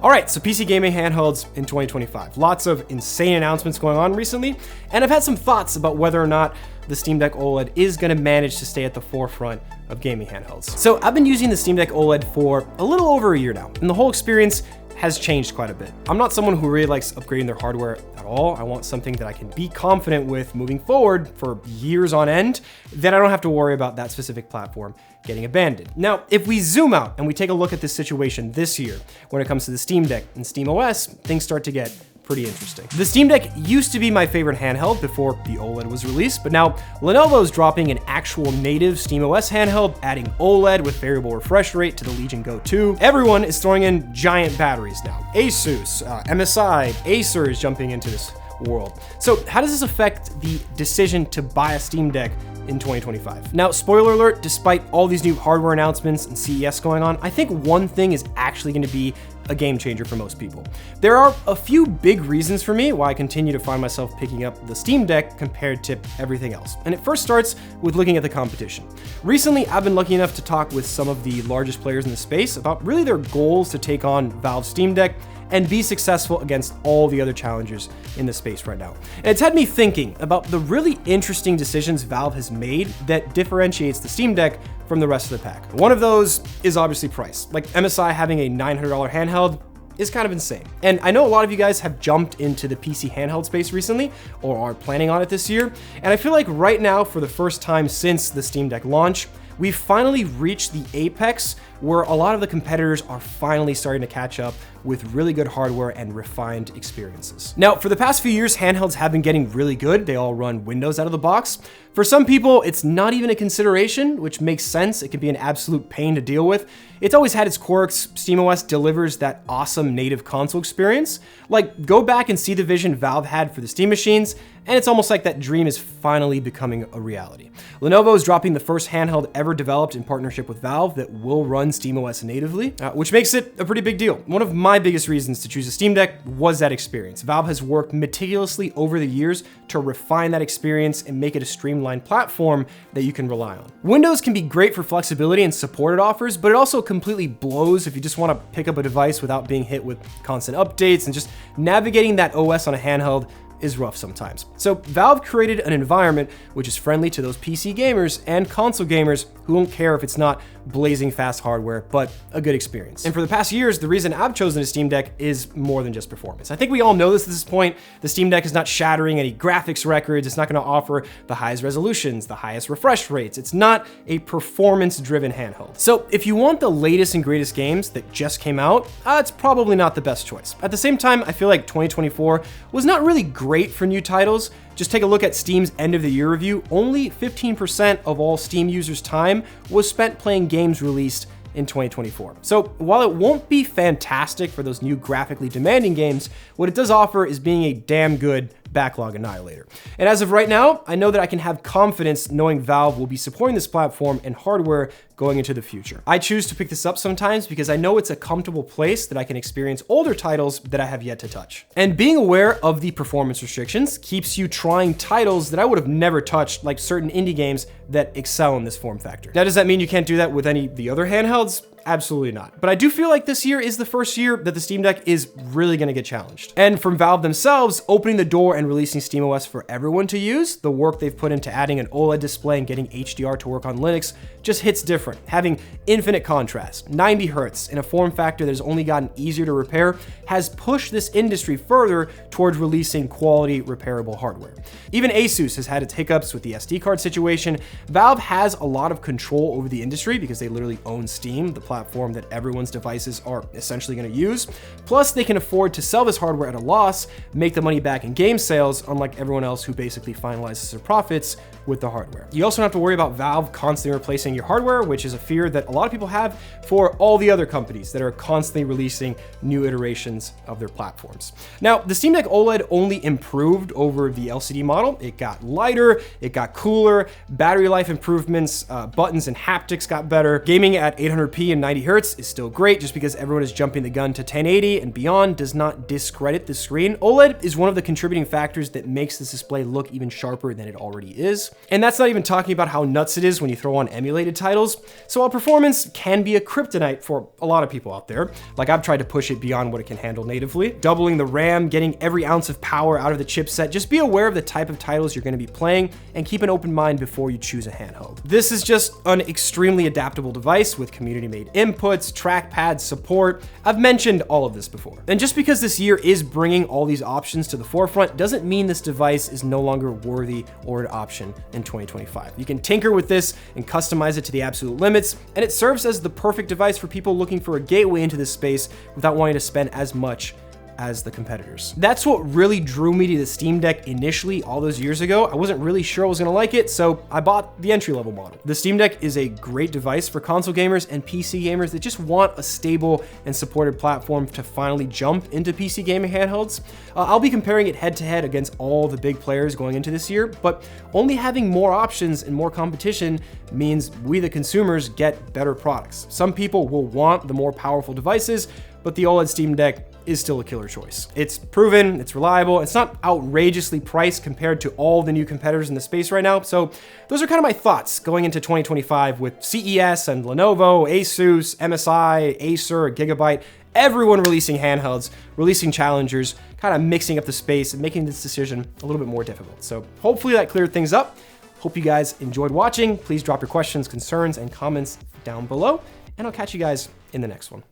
All right, so PC gaming handhelds in 2025. Lots of insane announcements going on recently, and I've had some thoughts about whether or not the Steam Deck OLED is gonna manage to stay at the forefront of gaming handhelds. So I've been using the Steam Deck OLED for a little over a year now, and the whole experience has changed quite a bit. I'm not someone who really likes upgrading their hardware at all. I want something that I can be confident with moving forward for years on end, then I don't have to worry about that specific platform getting abandoned. Now, if we zoom out and we take a look at this situation this year, when it comes to the Steam Deck and Steam OS, things start to get pretty interesting. The Steam Deck used to be my favorite handheld before the OLED was released, but now Lenovo's dropping an actual native SteamOS handheld, adding OLED with variable refresh rate to the Legion Go 2. Everyone is throwing in giant batteries now. Asus, MSI, Acer is jumping into this world. So how does this affect the decision to buy a Steam Deck in 2025? Now, spoiler alert, despite all these new hardware announcements and CES going on, I think one thing is actually going to be a game changer for most people. There are a few big reasons for me why I continue to find myself picking up the Steam Deck compared to everything else. And it first starts with looking at the competition. Recently, I've been lucky enough to talk with some of the largest players in the space about really their goals to take on Valve's Steam Deck and be successful against all the other challengers in the space right now. And it's had me thinking about the really interesting decisions Valve has made that differentiates the Steam Deck from the rest of the pack. One of those is obviously price. Like MSI having a $900 handheld is kind of insane. And I know a lot of you guys have jumped into the PC handheld space recently or are planning on it this year. And I feel like right now, for the first time since the Steam Deck launch, we've finally reached the apex where a lot of the competitors are finally starting to catch up with really good hardware and refined experiences. Now, for the past few years, handhelds have been getting really good. They all run Windows out of the box. For some people, it's not even a consideration, which makes sense. It can be an absolute pain to deal with. It's always had its quirks. SteamOS delivers that awesome native console experience. Like, go back and see the vision Valve had for the Steam machines, and it's almost like that dream is finally becoming a reality. Lenovo is dropping the first handheld ever developed in partnership with Valve that will run SteamOS natively, which makes it a pretty big deal. One of my biggest reasons to choose a Steam Deck was that experience. Valve has worked meticulously over the years to refine that experience and make it a streamlined platform that you can rely on. Windows can be great for flexibility and support it offers, but it also completely blows if you just want to pick up a device without being hit with constant updates, and just navigating that OS on a handheld is rough sometimes. So Valve created an environment which is friendly to those PC gamers and console gamers who don't care if it's not blazing fast hardware, but a good experience. And for the past years, the reason I've chosen a Steam Deck is more than just performance. I think we all know this at this point. The Steam Deck is not shattering any graphics records. It's not going to offer the highest resolutions, the highest refresh rates. It's not a performance-driven handheld. So if you want the latest and greatest games that just came out, it's probably not the best choice. At the same time, I feel like 2024 was not really great for new titles. Just take a look at Steam's end of the year review. Only 15% of all Steam users' time was spent playing games released in 2024. So while it won't be fantastic for those new graphically demanding games, what it does offer is being a damn good backlog annihilator. And as of right now, I know that I can have confidence knowing Valve will be supporting this platform and hardware going into the future. I choose to pick this up sometimes because I know it's a comfortable place that I can experience older titles that I have yet to touch. And being aware of the performance restrictions keeps you trying titles that I would have never touched, like certain indie games that excel in this form factor. Now, does that mean you can't do that with any of the other handhelds? Absolutely not. But I do feel like this year is the first year that the Steam Deck is really gonna get challenged. And from Valve themselves, opening the door and releasing SteamOS for everyone to use, the work they've put into adding an OLED display and getting HDR to work on Linux just hits different. Having infinite contrast, 90 Hertz in a form factor that has only gotten easier to repair has pushed this industry further towards releasing quality repairable hardware. Even Asus has had its hiccups with the SD card situation. Valve has a lot of control over the industry because they literally own Steam, the platform that everyone's devices are essentially going to use. Plus, they can afford to sell this hardware at a loss, make the money back in game sales, unlike everyone else who basically finalizes their profits with the hardware. You also don't have to worry about Valve constantly replacing your hardware, which is a fear that a lot of people have for all the other companies that are constantly releasing new iterations of their platforms. Now, the Steam Deck OLED only improved over the LCD model. It got lighter, it got cooler, battery life improvements, buttons and haptics got better. Gaming at 800p and 90 Hertz is still great just because everyone is jumping the gun to 1080 and beyond does not discredit the screen. OLED is one of the contributing factors that makes this display look even sharper than it already is. And that's not even talking about how nuts it is when you throw on emulated titles. So while performance can be a kryptonite for a lot of people out there, like I've tried to push it beyond what it can handle natively, doubling the RAM, getting every ounce of power out of the chipset, just be aware of the type of titles you're going to be playing and keep an open mind before you choose a handheld. This is just an extremely adaptable device with community-made inputs, trackpad support. I've mentioned all of this before. And just because this year is bringing all these options to the forefront doesn't mean this device is no longer worthy or an option in 2025. You can tinker with this and customize it to the absolute limits, and it serves as the perfect device for people looking for a gateway into this space without wanting to spend as much as the competitors. That's what really drew me to the Steam Deck initially all those years ago. I wasn't really sure I was gonna like it, so I bought the entry-level model. The Steam Deck is a great device for console gamers and PC gamers that just want a stable and supported platform to finally jump into PC gaming handhelds. I'll be comparing it head-to-head against all the big players going into this year, but only having more options and more competition means we, the consumers, get better products. Some people will want the more powerful devices, but the OLED Steam Deck is still a killer choice. It's proven, it's reliable, it's not outrageously priced compared to all the new competitors in the space right now. So those are kind of my thoughts going into 2025 with CES and Lenovo, Asus, MSI, Acer, Gigabyte, everyone releasing handhelds, releasing challengers, kind of mixing up the space and making this decision a little bit more difficult. So hopefully that cleared things up. Hope you guys enjoyed watching. Please drop your questions, concerns, and comments down below, and I'll catch you guys in the next one.